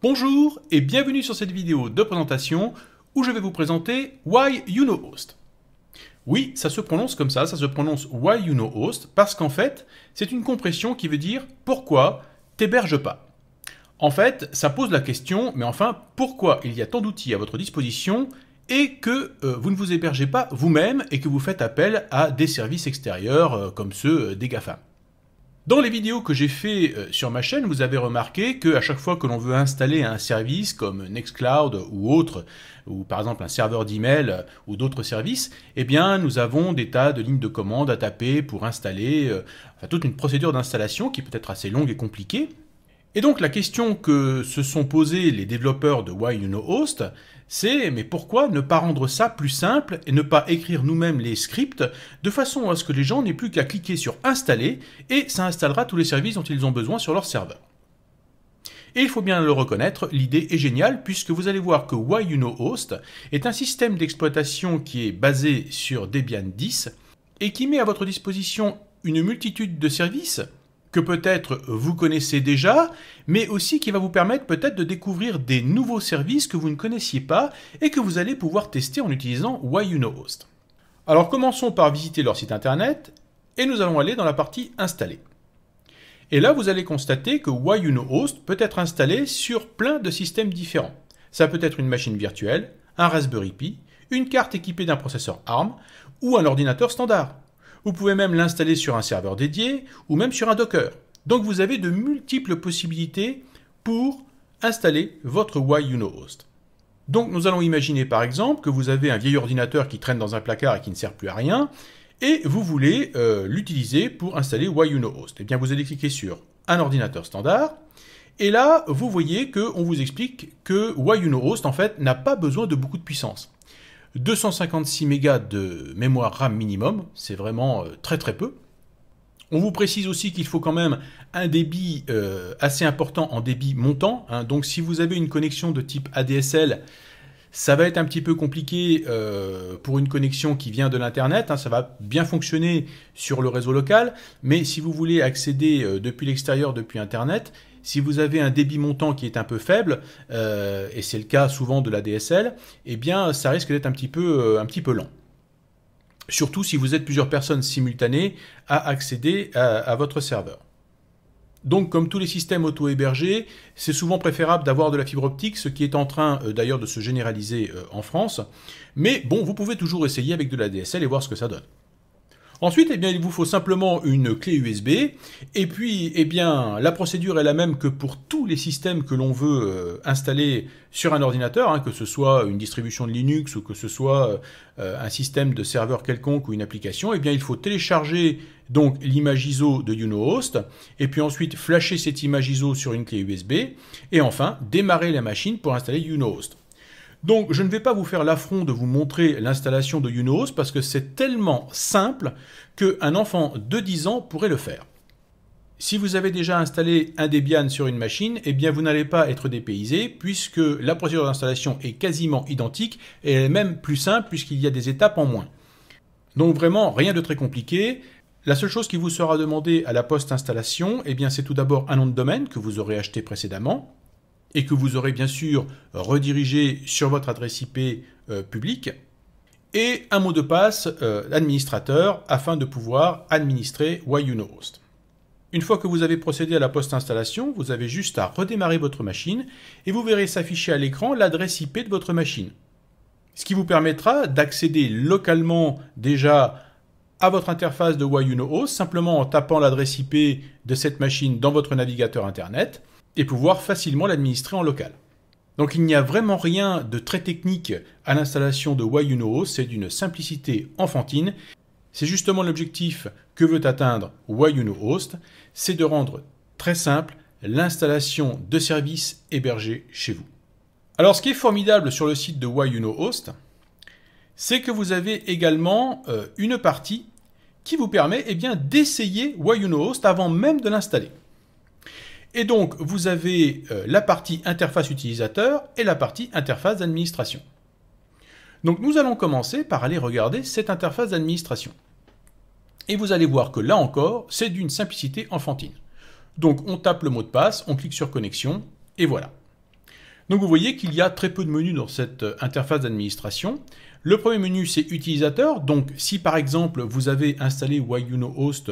Bonjour et bienvenue sur cette vidéo de présentation où je vais vous présenter Why-You-Know-Host. Oui, ça se prononce comme ça se prononce Why-You-Know-Host parce qu'en fait, c'est une compression qui veut dire « pourquoi t'héberges pas ». En fait, ça pose la question, mais enfin, pourquoi il y a tant d'outils à votre disposition et que vous ne vous hébergez pas vous-même et que vous faites appel à des services extérieurs comme ceux des GAFAM. Dans les vidéos que j'ai fait sur ma chaîne, vous avez remarqué qu'à chaque fois que l'on veut installer un service comme Nextcloud ou autre, ou par exemple un serveur d'email ou d'autres services, eh bien nous avons des tas de lignes de commande à taper pour installer, toute une procédure d'installation qui peut être assez longue et compliquée. Et donc la question que se sont posées les développeurs de Why-You-Know-Host, c'est mais pourquoi ne pas rendre ça plus simple et ne pas écrire nous-mêmes les scripts de façon à ce que les gens n'aient plus qu'à cliquer sur installer et ça installera tous les services dont ils ont besoin sur leur serveur. Et il faut bien le reconnaître, l'idée est géniale puisque vous allez voir que Why-You-Know-Host est un système d'exploitation qui est basé sur Debian 10 et qui met à votre disposition une multitude de services que peut-être vous connaissez déjà, mais aussi qui va vous permettre peut-être de découvrir des nouveaux services que vous ne connaissiez pas et que vous allez pouvoir tester en utilisant Why-You-Know-Host. Alors commençons par visiter leur site internet et nous allons aller dans la partie installer. Et là vous allez constater que Why-You-Know-Host peut être installé sur plein de systèmes différents. Ça peut être une machine virtuelle, un Raspberry Pi, une carte équipée d'un processeur ARM ou un ordinateur standard. Vous pouvez même l'installer sur un serveur dédié ou même sur un Docker. Donc vous avez de multiples possibilités pour installer votre Why-You-Know-Host. Donc nous allons imaginer par exemple que vous avez un vieil ordinateur qui traîne dans un placard et qui ne sert plus à rien et vous voulez l'utiliser pour installer Why-You-Know-Host. Eh bien vous allez cliquer sur un ordinateur standard et là vous voyez qu'on vous explique que Why-You-Know-Host en fait n'a pas besoin de beaucoup de puissance. 256 mégas de mémoire RAM minimum, c'est vraiment très peu. On vous précise aussi qu'il faut quand même un débit assez important en débit montant. Donc si vous avez une connexion de type ADSL, ça va être un petit peu compliqué pour une connexion qui vient de l'Internet. Ça va bien fonctionner sur le réseau local, mais si vous voulez accéder depuis l'extérieur, depuis Internet, si vous avez un débit montant qui est un peu faible, et c'est le cas souvent de la DSL, eh bien ça risque d'être un petit peu lent. Surtout si vous êtes plusieurs personnes simultanées à accéder à votre serveur. Donc comme tous les systèmes auto-hébergés, c'est souvent préférable d'avoir de la fibre optique, ce qui est en train d'ailleurs de se généraliser en France. Mais bon, vous pouvez toujours essayer avec de la DSL et voir ce que ça donne. Ensuite, eh bien, il vous faut simplement une clé USB, et puis eh bien, la procédure est la même que pour tous les systèmes que l'on veut installer sur un ordinateur, que ce soit une distribution de Linux ou que ce soit un système de serveur quelconque ou une application. Eh bien, il faut télécharger donc l'image ISO de You-Know-Host, et puis ensuite flasher cette image ISO sur une clé USB, et enfin démarrer la machine pour installer You-Know-Host. Donc je ne vais pas vous faire l'affront de vous montrer l'installation de You-Know-Host parce que c'est tellement simple qu'un enfant de 10 ans pourrait le faire. Si vous avez déjà installé un Debian sur une machine, eh bien vous n'allez pas être dépaysé puisque la procédure d'installation est quasiment identique et elle est même plus simple puisqu'il y a des étapes en moins. Donc vraiment rien de très compliqué. La seule chose qui vous sera demandée à la post-installation, eh bien c'est tout d'abord un nom de domaine que vous aurez acheté précédemment, et que vous aurez bien sûr redirigé sur votre adresse IP publique, et un mot de passe administrateur afin de pouvoir administrer Why-You-Know-Host. Une fois que vous avez procédé à la post-installation, vous avez juste à redémarrer votre machine et vous verrez s'afficher à l'écran l'adresse IP de votre machine. Ce qui vous permettra d'accéder localement déjà à votre interface de Why-You-Know-Host simplement en tapant l'adresse IP de cette machine dans votre navigateur internet et pouvoir facilement l'administrer en local. Donc il n'y a vraiment rien de très technique à l'installation de Why-You-Know-Host, c'est d'une simplicité enfantine. C'est justement l'objectif que veut atteindre Why-You-Know-Host, c'est de rendre très simple l'installation de services hébergés chez vous. Alors ce qui est formidable sur le site de Why-You-Know-Host, c'est que vous avez également une partie qui vous permet d'essayer Why-You-Know-Host avant même de l'installer. Et donc, vous avez la partie interface utilisateur et la partie interface d'administration. Donc, nous allons commencer par aller regarder cette interface d'administration. Et vous allez voir que là encore, c'est d'une simplicité enfantine. Donc, on tape le mot de passe, on clique sur connexion, et voilà. Donc vous voyez qu'il y a très peu de menus dans cette interface d'administration. Le premier menu, c'est utilisateur. Donc si par exemple vous avez installé Whyunohost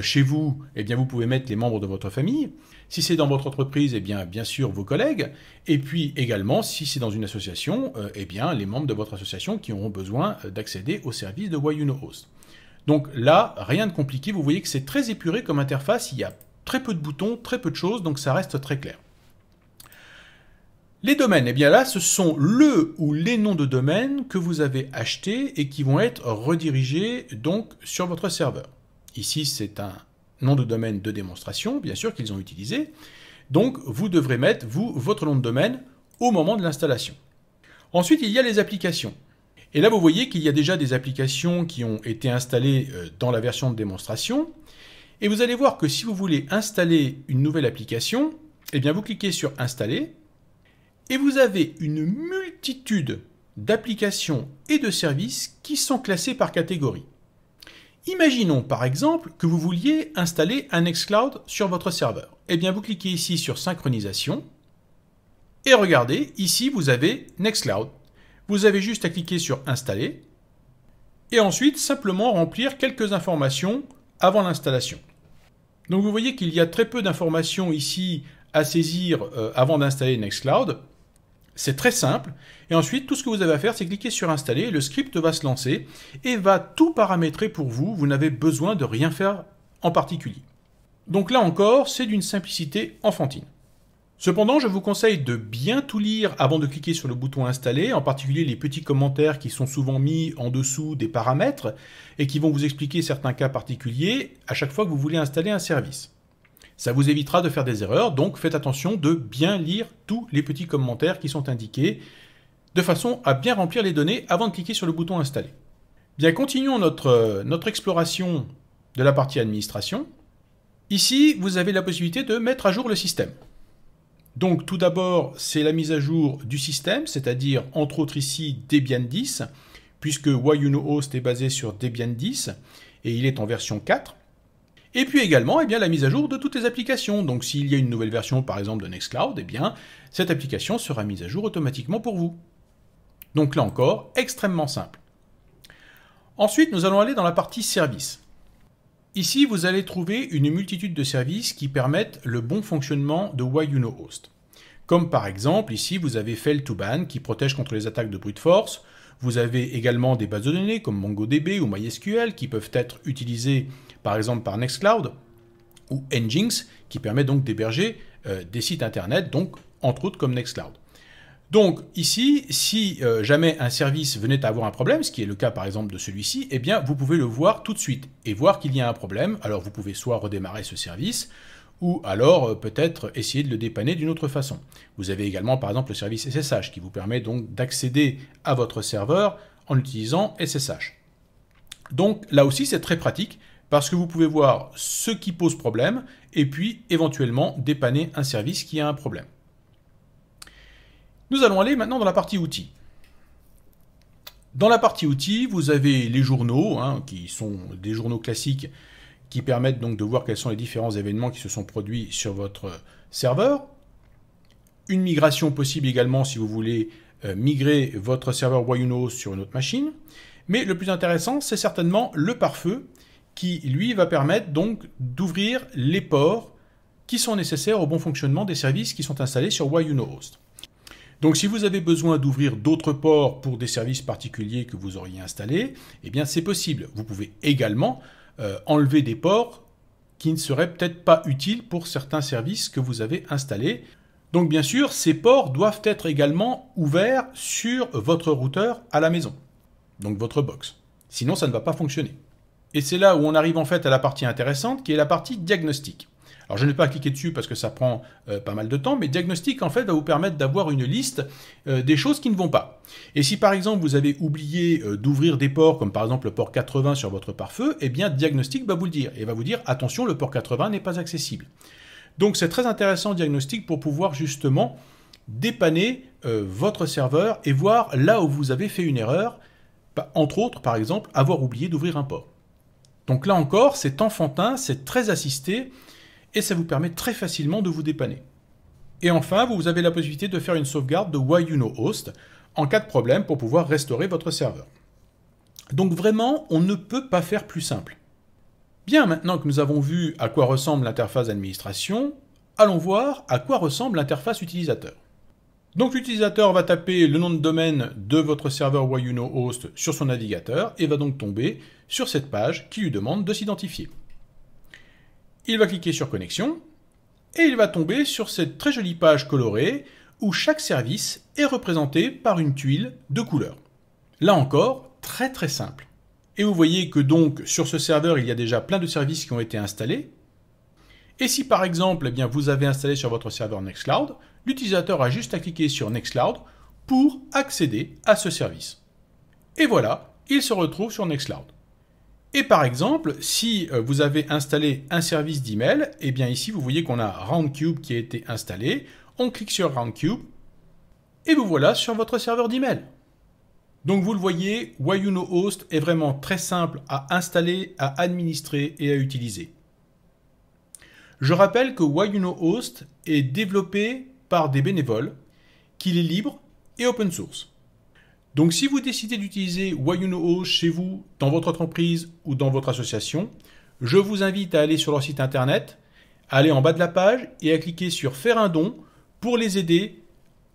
chez vous, eh bien vous pouvez mettre les membres de votre famille. Si c'est dans votre entreprise, eh bien sûr vos collègues. Et puis également, si c'est dans une association, eh bien les membres de votre association qui auront besoin d'accéder au service de Whyunohost. Donc là, rien de compliqué. Vous voyez que c'est très épuré comme interface. Il y a très peu de boutons, très peu de choses, donc ça reste très clair. Les domaines, eh bien là, ce sont le ou les noms de domaine que vous avez achetés et qui vont être redirigés donc sur votre serveur. Ici, c'est un nom de domaine de démonstration, bien sûr, qu'ils ont utilisé. Donc, vous devrez mettre, vous, votre nom de domaine au moment de l'installation. Ensuite, il y a les applications. Et là, vous voyez qu'il y a déjà des applications qui ont été installées dans la version de démonstration. Et vous allez voir que si vous voulez installer une nouvelle application, eh bien, vous cliquez sur « Installer ». Et vous avez une multitude d'applications et de services qui sont classés par catégorie. Imaginons par exemple que vous vouliez installer un Nextcloud sur votre serveur. Eh bien vous cliquez ici sur Synchronisation et regardez, ici vous avez Nextcloud. Vous avez juste à cliquer sur Installer et ensuite simplement remplir quelques informations avant l'installation. Donc vous voyez qu'il y a très peu d'informations ici à saisir avant d'installer Nextcloud. C'est très simple, et ensuite tout ce que vous avez à faire c'est cliquer sur installer, et le script va se lancer et va tout paramétrer pour vous, vous n'avez besoin de rien faire en particulier. Donc là encore, c'est d'une simplicité enfantine. Cependant, je vous conseille de bien tout lire avant de cliquer sur le bouton installer, en particulier les petits commentaires qui sont souvent mis en dessous des paramètres et qui vont vous expliquer certains cas particuliers à chaque fois que vous voulez installer un service. Ça vous évitera de faire des erreurs, donc faites attention de bien lire tous les petits commentaires qui sont indiqués, de façon à bien remplir les données avant de cliquer sur le bouton Installer. Bien, continuons notre exploration de la partie administration. Ici, vous avez la possibilité de mettre à jour le système. Donc tout d'abord, c'est la mise à jour du système, c'est-à-dire entre autres ici Debian 10, puisque Whyunohost est basé sur Debian 10 et il est en version 4. Et puis également, eh bien, la mise à jour de toutes les applications. Donc s'il y a une nouvelle version, par exemple, de Nextcloud, eh bien, cette application sera mise à jour automatiquement pour vous. Donc là encore, extrêmement simple. Ensuite, nous allons aller dans la partie services. Ici, vous allez trouver une multitude de services qui permettent le bon fonctionnement de Whyunohost. Comme par exemple, ici, vous avez Fail2Ban qui protège contre les attaques de brute force. Vous avez également des bases de données comme MongoDB ou MySQL qui peuvent être utilisées par exemple par Nextcloud ou Nginx qui permet donc d'héberger des sites internet, donc entre autres comme Nextcloud. Donc ici, si jamais un service venait à avoir un problème, ce qui est le cas par exemple de celui-ci, eh bien vous pouvez le voir tout de suite et voir qu'il y a un problème. Alors vous pouvez soit redémarrer ce service, ou alors peut-être essayer de le dépanner d'une autre façon. Vous avez également par exemple le service SSH qui vous permet donc d'accéder à votre serveur en utilisant SSH. Donc là aussi c'est très pratique parce que vous pouvez voir ce qui pose problème et puis éventuellement dépanner un service qui a un problème. Nous allons aller maintenant dans la partie outils. Dans la partie outils, vous avez les journaux, qui sont des journaux classiques qui permettent donc de voir quels sont les différents événements qui se sont produits sur votre serveur. Une migration possible également si vous voulez migrer votre serveur Whyunohost sur une autre machine. Mais le plus intéressant, c'est certainement le pare-feu qui, lui, va permettre donc d'ouvrir les ports qui sont nécessaires au bon fonctionnement des services qui sont installés sur Whyunohost. Donc si vous avez besoin d'ouvrir d'autres ports pour des services particuliers que vous auriez installés, eh bien c'est possible. Vous pouvez également enlever des ports qui ne seraient peut-être pas utiles pour certains services que vous avez installés. Donc bien sûr, ces ports doivent être également ouverts sur votre routeur à la maison, donc votre box. Sinon, ça ne va pas fonctionner. Et c'est là où on arrive en fait à la partie intéressante, qui est la partie diagnostic. Alors je ne vais pas cliquer dessus parce que ça prend pas mal de temps, mais diagnostic en fait va vous permettre d'avoir une liste des choses qui ne vont pas. Et si par exemple vous avez oublié d'ouvrir des ports, comme par exemple le port 80 sur votre pare-feu, eh bien diagnostic va vous le dire, et va vous dire attention, le port 80 n'est pas accessible. Donc c'est très intéressant diagnostic pour pouvoir justement dépanner votre serveur et voir là où vous avez fait une erreur, entre autres par exemple avoir oublié d'ouvrir un port. Donc là encore, c'est enfantin, c'est très assisté, et ça vous permet très facilement de vous dépanner. Et enfin, vous avez la possibilité de faire une sauvegarde de whyouKnowHost en cas de problème pour pouvoir restaurer votre serveur. Donc vraiment, on ne peut pas faire plus simple. Bien, maintenant que nous avons vu à quoi ressemble l'interface d'administration, allons voir à quoi ressemble l'interface utilisateur. Donc l'utilisateur va taper le nom de domaine de votre serveur whyouKnowHost sur son navigateur et va donc tomber sur cette page qui lui demande de s'identifier. Il va cliquer sur connexion et il va tomber sur cette très jolie page colorée où chaque service est représenté par une tuile de couleur. Là encore, très très simple. Et vous voyez que donc sur ce serveur, il y a déjà plein de services qui ont été installés. Et si par exemple, eh bien, vous avez installé sur votre serveur Nextcloud, l'utilisateur a juste à cliquer sur Nextcloud pour accéder à ce service. Et voilà, il se retrouve sur Nextcloud. Et par exemple, si vous avez installé un service d'email, eh bien ici vous voyez qu'on a Roundcube qui a été installé. On clique sur Roundcube et vous voilà sur votre serveur d'email. Donc vous le voyez, whyouKnowHost est vraiment très simple à installer, à administrer et à utiliser. Je rappelle que whyouKnowHost est développé par des bénévoles, qu'il est libre et open source. Donc si vous décidez d'utiliser whyouKnowHost chez vous, dans votre entreprise ou dans votre association, je vous invite à aller sur leur site internet, à aller en bas de la page et à cliquer sur faire un don pour les aider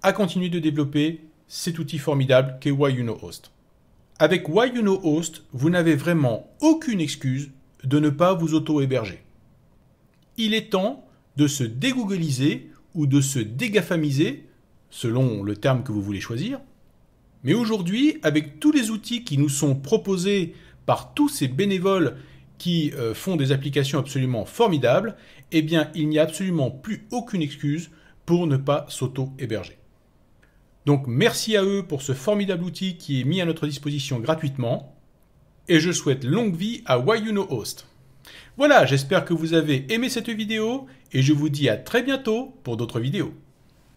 à continuer de développer cet outil formidable qu'est whyouKnowHost. Avec whyouKnowHost, vous n'avez vraiment aucune excuse de ne pas vous auto-héberger. Il est temps de se dégoogliser ou de se dégafamiser, selon le terme que vous voulez choisir. Mais aujourd'hui, avec tous les outils qui nous sont proposés par tous ces bénévoles qui font des applications absolument formidables, eh bien, il n'y a absolument plus aucune excuse pour ne pas s'auto-héberger. Donc, merci à eux pour ce formidable outil qui est mis à notre disposition gratuitement. Et je souhaite longue vie à whyouKnowHost. Voilà, j'espère que vous avez aimé cette vidéo et je vous dis à très bientôt pour d'autres vidéos.